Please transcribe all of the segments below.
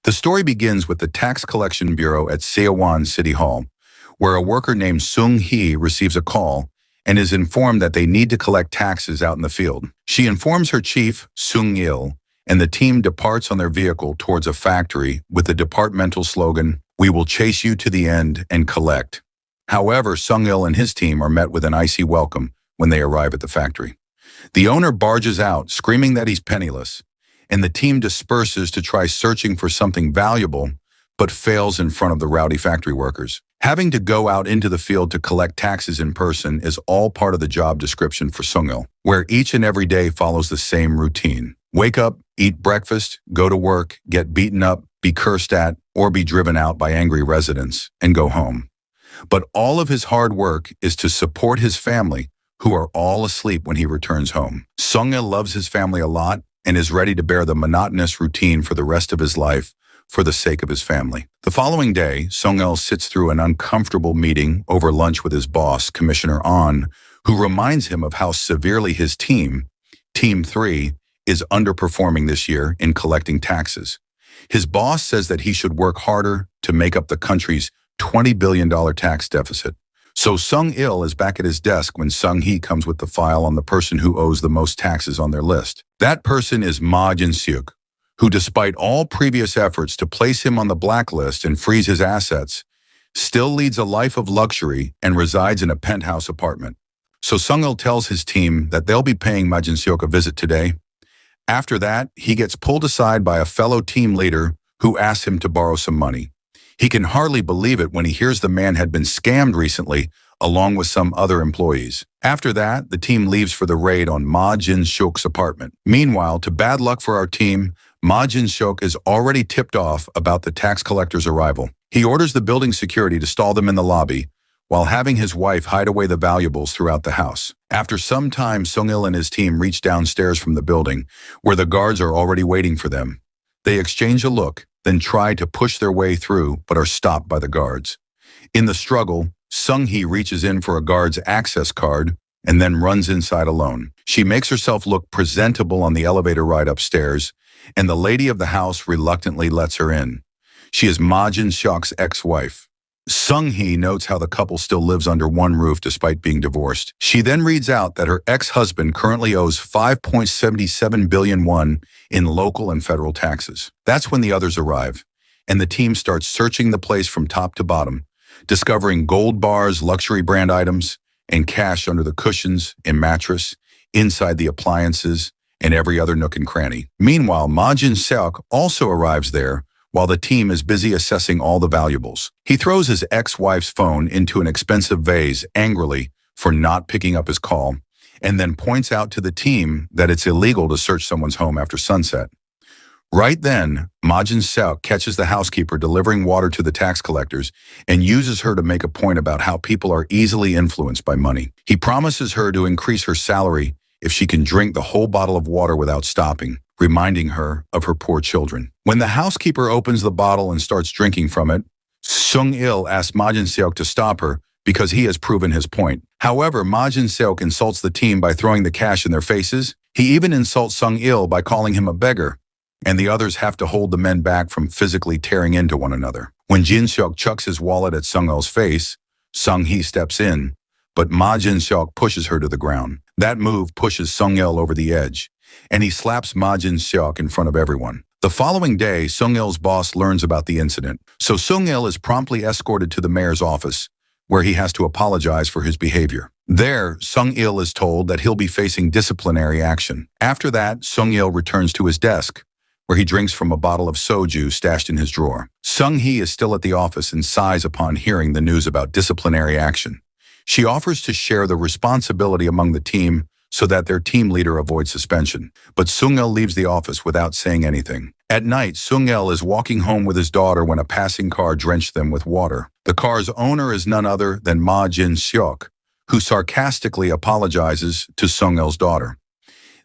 The story begins with the Tax Collection Bureau at Seowon City Hall, where a worker named Sung-hee receives a call and is informed that they need to collect taxes out in the field. She informs her chief, Sung-il, and the team departs on their vehicle towards a factory with the departmental slogan, "We will chase you to the end and collect." However, Sung-il and his team are met with an icy welcome when they arrive at the factory. The owner barges out, screaming that he's penniless, and the team disperses to try searching for something valuable, but fails in front of the rowdy factory workers. Having to go out into the field to collect taxes in person is all part of the job description for Sung-il, where each and every day follows the same routine. Wake up, eat breakfast, go to work, get beaten up, be cursed at, or be driven out by angry residents, and go home. But all of his hard work is to support his family, who are all asleep when he returns home. Sung-il loves his family a lot and is ready to bear the monotonous routine for the rest of his life for the sake of his family. The following day, Sung-il sits through an uncomfortable meeting over lunch with his boss, Commissioner Ahn, who reminds him of how severely his team, Team 3, is underperforming this year in collecting taxes. His boss says that he should work harder to make up the country's $20 billion tax deficit. So Sung-il is back at his desk when Sung-hee comes with the file on the person who owes the most taxes on their list. That person is Ma Jin-seok, who, despite all previous efforts to place him on the blacklist and freeze his assets, still leads a life of luxury and resides in a penthouse apartment. So Sung-il tells his team that they'll be paying Ma Jin-seok a visit today. After that, he gets pulled aside by a fellow team leader who asks him to borrow some money. He can hardly believe it when he hears the man had been scammed recently, along with some other employees. After that, the team leaves for the raid on Ma Jin-seok's apartment. Meanwhile, to bad luck for our team, Ma Jin-seok is already tipped off about the tax collector's arrival. He orders the building security to stall them in the lobby, while having his wife hide away the valuables throughout the house. After some time, Sung-il and his team reach downstairs from the building, where the guards are already waiting for them. They exchange a look, then try to push their way through, but are stopped by the guards. In the struggle, Sung-hee reaches in for a guard's access card and then runs inside alone. She makes herself look presentable on the elevator ride upstairs, and the lady of the house reluctantly lets her in. She is Ma Jin-seok's ex-wife. Sung-hee notes how the couple still lives under one roof despite being divorced. She then reads out that her ex-husband currently owes 5.77 billion won in local and federal taxes. That's when the others arrive, and the team starts searching the place from top to bottom, discovering gold bars, luxury brand items, and cash under the cushions and mattress, inside the appliances, and every other nook and cranny. Meanwhile, Ma Jin-seok also arrives there, while the team is busy assessing all the valuables. He throws his ex-wife's phone into an expensive vase angrily for not picking up his call, and then points out to the team that it's illegal to search someone's home after sunset. Right then, Ma Jin-seok catches the housekeeper delivering water to the tax collectors and uses her to make a point about how people are easily influenced by money. He promises her to increase her salary if she can drink the whole bottle of water without stopping, reminding her of her poor children. When the housekeeper opens the bottle and starts drinking from it, Sung-il asks Ma Jin-seok to stop her because he has proven his point. However, Ma Jin-seok insults the team by throwing the cash in their faces. He even insults Sung-il by calling him a beggar, and the others have to hold the men back from physically tearing into one another. When Jin-seok chucks his wallet at Sung-il's face, Sung-hee steps in, but Ma Jin-seok pushes her to the ground. That move pushes Sung-il over the edge, and he slaps Ma Jin-seok in front of everyone. The following day, Sung-il's boss learns about the incident, so Sung-il is promptly escorted to the mayor's office, where he has to apologize for his behavior. There, Sung-il is told that he'll be facing disciplinary action. After that, Sung-il returns to his desk, where he drinks from a bottle of soju stashed in his drawer. Sung-hee is still at the office and sighs upon hearing the news about disciplinary action. She offers to share the responsibility among the team so that their team leader avoids suspension. But Sung-il leaves the office without saying anything. At night, Sung-il is walking home with his daughter when a passing car drenched them with water. The car's owner is none other than Ma Jin-seok, who sarcastically apologizes to Sung-il's daughter.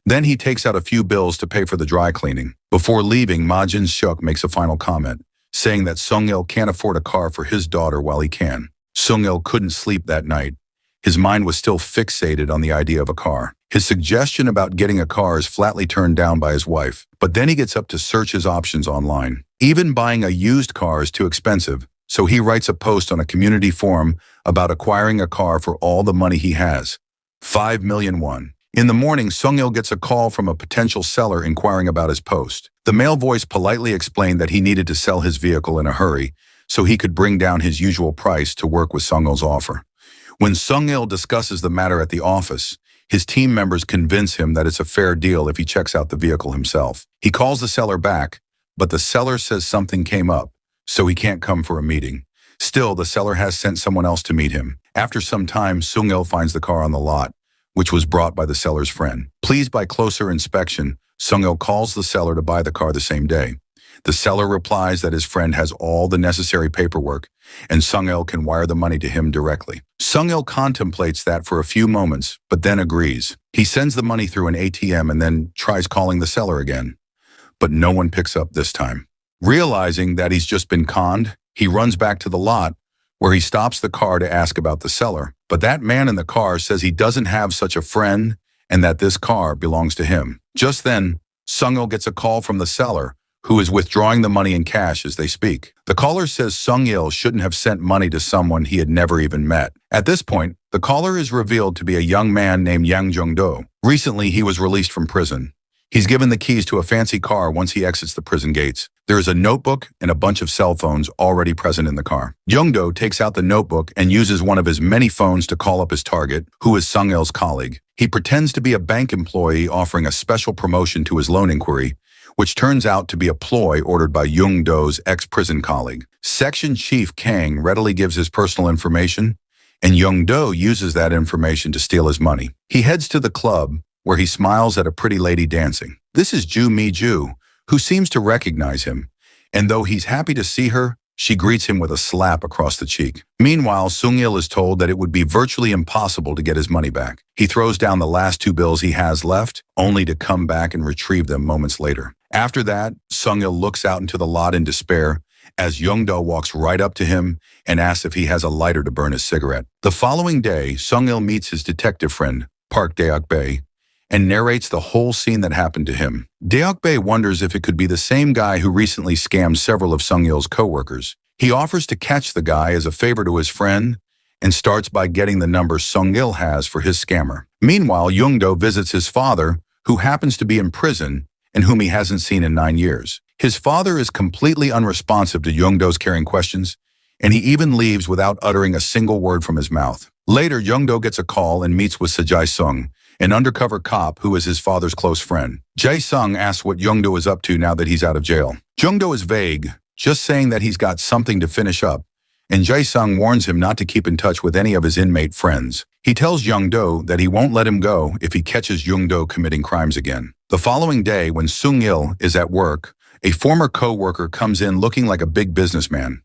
Then he takes out a few bills to pay for the dry cleaning. Before leaving, Ma Jin-seok makes a final comment, saying that Sung-il can't afford a car for his daughter while he can. Sung-il couldn't sleep that night. His mind was still fixated on the idea of a car. His suggestion about getting a car is flatly turned down by his wife, but then he gets up to search his options online. Even buying a used car is too expensive, so he writes a post on a community forum about acquiring a car for all the money he has. 5 million won. In the morning, Sung-il gets a call from a potential seller inquiring about his post. The male voice politely explained that he needed to sell his vehicle in a hurry so he could bring down his usual price to work with Sung-il's offer. When Sung-il discusses the matter at the office, his team members convince him that it's a fair deal if he checks out the vehicle himself. He calls the seller back, but the seller says something came up, so he can't come for a meeting. Still, the seller has sent someone else to meet him. After some time, Sung-il finds the car on the lot, which was brought by the seller's friend. Pleased by closer inspection, Sung-il calls the seller to buy the car the same day. The seller replies that his friend has all the necessary paperwork, and Sung-il can wire the money to him directly. Sung-il contemplates that for a few moments, but then agrees. He sends the money through an ATM and then tries calling the seller again. But no one picks up this time. Realizing that he's just been conned, he runs back to the lot, where he stops the car to ask about the seller. But that man in the car says he doesn't have such a friend and that this car belongs to him. Just then, Sung-il gets a call from the seller, who is withdrawing the money in cash as they speak. The caller says Sung-il shouldn't have sent money to someone he had never even met. At this point, the caller is revealed to be a young man named Yang Jung-do. Recently, he was released from prison. He's given the keys to a fancy car once he exits the prison gates. There is a notebook and a bunch of cell phones already present in the car. Jung-do takes out the notebook and uses one of his many phones to call up his target, who is Sung-il's colleague. He pretends to be a bank employee offering a special promotion to his loan inquiry, which turns out to be a ploy ordered by Jung-do's ex-prison colleague. Section Chief Kang readily gives his personal information, and Jung-do uses that information to steal his money. He heads to the club, where he smiles at a pretty lady dancing. This is Ju Mi-ju, who seems to recognize him, and though he's happy to see her, she greets him with a slap across the cheek. Meanwhile, Sung-il is told that it would be virtually impossible to get his money back. He throws down the last 2 bills he has left, only to come back and retrieve them moments later. After that, Sung-il looks out into the lot in despair as Jung-do walks right up to him and asks if he has a lighter to burn his cigarette. The following day, Sung-il meets his detective friend, Park Daeok-bae, and narrates the whole scene that happened to him. Daeok-bae wonders if it could be the same guy who recently scammed several of Sung-il's co-workers. He offers to catch the guy as a favor to his friend and starts by getting the number Sung-il has for his scammer. Meanwhile, Jung-do visits his father, who happens to be in prison and whom he hasn't seen in 9 years. His father is completely unresponsive to Jung-do's caring questions, and he even leaves without uttering a single word from his mouth. Later, Jung-do gets a call and meets with Jae-sung, an undercover cop who is his father's close friend. Jae-sung asks what Jung-do is up to now that he's out of jail. Jung-do is vague, just saying that he's got something to finish up, and Jae-sung warns him not to keep in touch with any of his inmate friends. He tells Jung-do that he won't let him go if he catches Jung-do committing crimes again. The following day, when Sung-il is at work, a former co-worker comes in looking like a big businessman.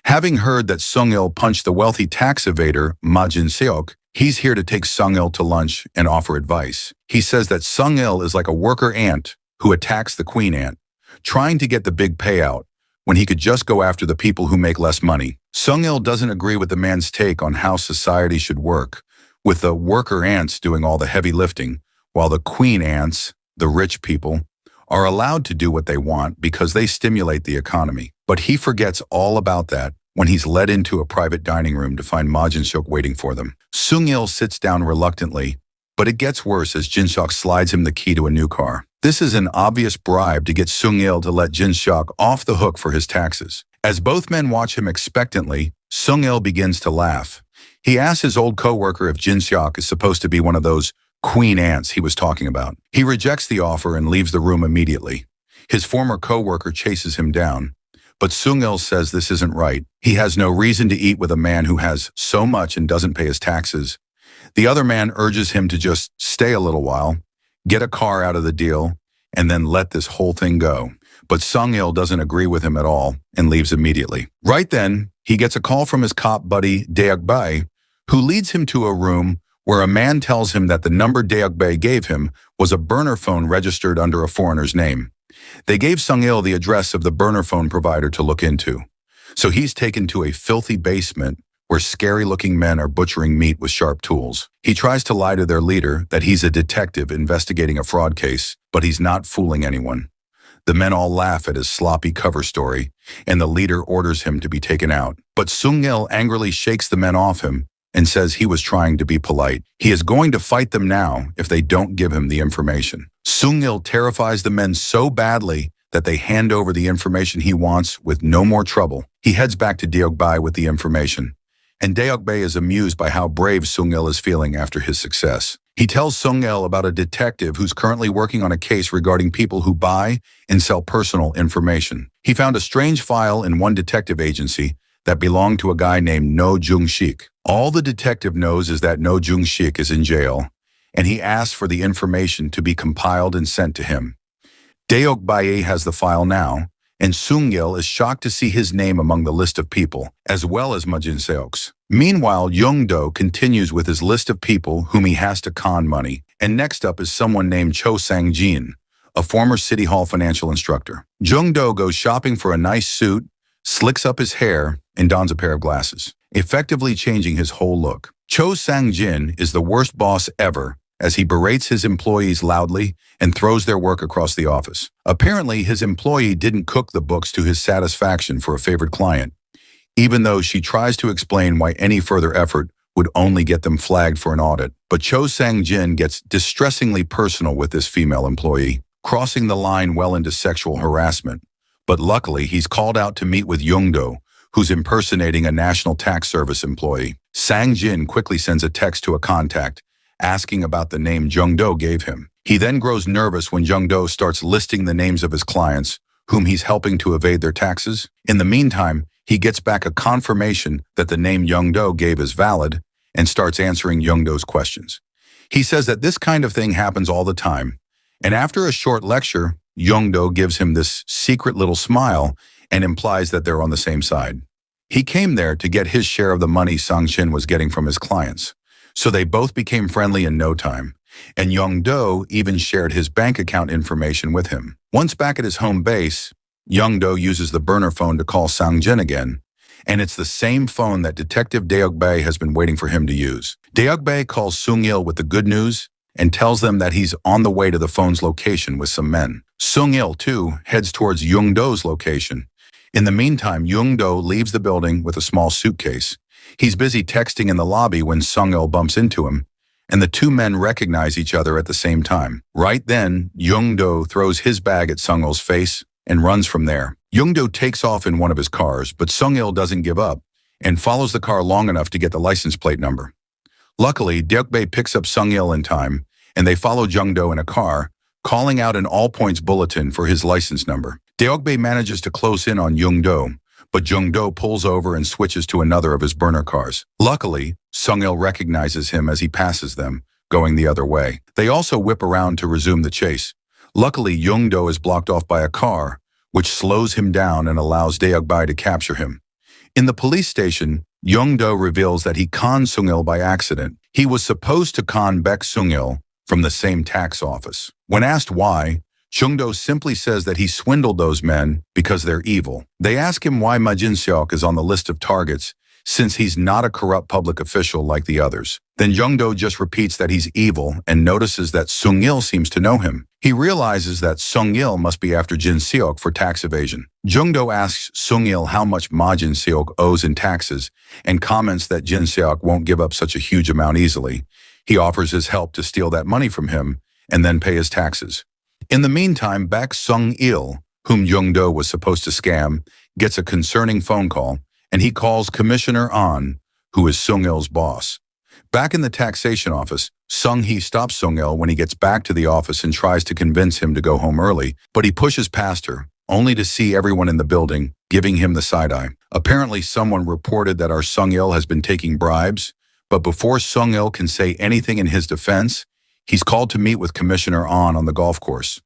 Having heard that Sung-il punched the wealthy tax evader Ma Jin-seok, he's here to take Sung-il to lunch and offer advice. He says that Sung-il is like a worker ant who attacks the queen ant, trying to get the big payout when he could just go after the people who make less money. Sung-il doesn't agree with the man's take on how society should work, with the worker ants doing all the heavy lifting, while the queen ants, the rich people, are allowed to do what they want because they stimulate the economy. But he forgets all about that when he's led into a private dining room to find Ma Jin-seok waiting for them. Sung-il sits down reluctantly, but it gets worse as Jin-seok slides him the key to a new car. This is an obvious bribe to get Sung-il to let Jin-seok off the hook for his taxes. As both men watch him expectantly, Sung-il begins to laugh. He asks his old co-worker if Jin-seok is supposed to be one of those queen ants he was talking about. He rejects the offer and leaves the room immediately. His former co-worker chases him down, but Sung-il says this isn't right. He has no reason to eat with a man who has so much and doesn't pay his taxes. The other man urges him to just stay a little while, get a car out of the deal, and then let this whole thing go. But Sung-il doesn't agree with him at all and leaves immediately. Right then, he gets a call from his cop buddy Daeok-bae, who leads him to a room where a man tells him that the number Daeok-bae gave him was a burner phone registered under a foreigner's name. They gave Sung-il the address of the burner phone provider to look into. So he's taken to a filthy basement where scary-looking men are butchering meat with sharp tools. He tries to lie to their leader that he's a detective investigating a fraud case, but he's not fooling anyone. The men all laugh at his sloppy cover story, and the leader orders him to be taken out. But Sung-il angrily shakes the men off him and says he was trying to be polite. He is going to fight them now if they don't give him the information. Sung-il terrifies the men so badly that they hand over the information he wants with no more trouble. He heads back to Deokbae with the information, and Deokbae is amused by how brave Sung-il is feeling after his success. He tells Sung-il about a detective who's currently working on a case regarding people who buy and sell personal information. He found a strange file in one detective agency that belonged to a guy named No Jung-sik. All the detective knows is that No Jung-sik is in jail, and he asks for the information to be compiled and sent to him. Deokbae has the file now, and Sung-il is shocked to see his name among the list of people, as well as Ma Jin-seok's. Meanwhile, Young-do continues with his list of people whom he has to con money, and next up is someone named Cho Sang-jin, a former City Hall financial instructor. Young-do goes shopping for a nice suit, slicks up his hair, and dons a pair of glasses, effectively changing his whole look. Cho Sang-jin is the worst boss ever, as he berates his employees loudly and throws their work across the office. Apparently, his employee didn't cook the books to his satisfaction for a favored client, even though she tries to explain why any further effort would only get them flagged for an audit. But Cho Sang-jin gets distressingly personal with this female employee, crossing the line well into sexual harassment. But luckily, he's called out to meet with Young-do, who's impersonating a National Tax Service employee. Sang-jin quickly sends a text to a contact, asking about the name Young-do gave him. He then grows nervous when Young-do starts listing the names of his clients, whom he's helping to evade their taxes. In the meantime, he gets back a confirmation that the name Young-do gave is valid and starts answering Young-do's questions. He says that this kind of thing happens all the time, and after a short lecture, Young-do gives him this secret little smile and implies that they're on the same side. He came there to get his share of the money Sang-jin was getting from his clients, so they both became friendly in no time, and Young-do even shared his bank account information with him. Once back at his home base, Young-do uses the burner phone to call Sang-jin again, and it's the same phone that Detective Deokbae has been waiting for him to use. Deokbae calls Sung-il with the good news and tells them that he's on the way to the phone's location with some men. Sung-il, too, heads towards Young-do's location. In the meantime, Young-do leaves the building with a small suitcase. He's busy texting in the lobby when Sung-il bumps into him, and the two men recognize each other at the same time. Right then, Young-do throws his bag at Sung-il's face and runs from there. Young-do takes off in one of his cars, but Sung-il doesn't give up and follows the car long enough to get the license plate number. Luckily, Deokbae picks up Sung-il in time, and they follow Young-do in a car, calling out an all-points bulletin for his license number. Deokbae manages to close in on Young-do, but Young-do pulls over and switches to another of his burner cars. Luckily, Sung-il recognizes him as he passes them, going the other way. They also whip around to resume the chase. Luckily, Young-do is blocked off by a car, which slows him down and allows Deokbae to capture him. In the police station, Young-do reveals that he conned Sung-il by accident. He was supposed to con Baek Sung-il from the same tax office. When asked why, Young-do simply says that he swindled those men because they're evil. They ask him why Ma Jin-seok is on the list of targets, since he's not a corrupt public official like the others. Then Young-do just repeats that he's evil and notices that Sung-il seems to know him. He realizes that Sung-il must be after Jin-seok for tax evasion. Young-do asks Sung-il how much Ma Jin-seok owes in taxes and comments that Jin-seok won't give up such a huge amount easily. He offers his help to steal that money from him and then pay his taxes. In the meantime, Baek Sung-il, whom Young-do was supposed to scam, gets a concerning phone call, and he calls Commissioner An, who is Sung-il's boss. Back in the taxation office, Sung-hee stops Sung-il when he gets back to the office and tries to convince him to go home early, but he pushes past her, only to see everyone in the building giving him the side-eye. Apparently, someone reported that our Sung-il has been taking bribes, but before Sung-il can say anything in his defense, he's called to meet with Commissioner An on the golf course.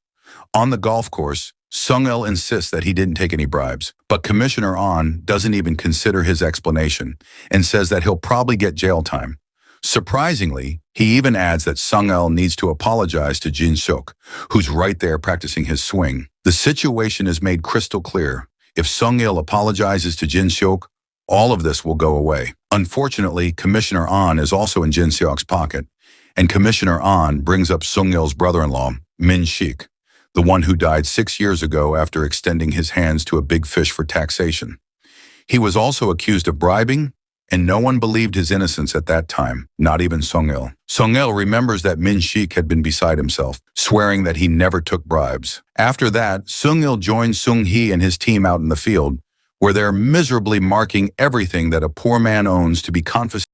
On the golf course, Sung-il insists that he didn't take any bribes, but Commissioner An doesn't even consider his explanation and says that he'll probably get jail time. Surprisingly, he even adds that Sung-il needs to apologize to Jin-seok, who's right there practicing his swing. The situation is made crystal clear. If Sung-il apologizes to Jin-seok, all of this will go away. Unfortunately, Commissioner An is also in Jin-seok's pocket, and Commissioner An brings up Sung-il's brother-in-law, Min-sik. the one who died 6 years ago after extending his hands to a big fish for taxation. He was also accused of bribing, and no one believed his innocence at that time, not even Sung-il. Sung-il remembers that Min-shik had been beside himself, swearing that he never took bribes. After that, Sung-il joins Sung-hee and his team out in the field, where they're miserably marking everything that a poor man owns to be confiscated.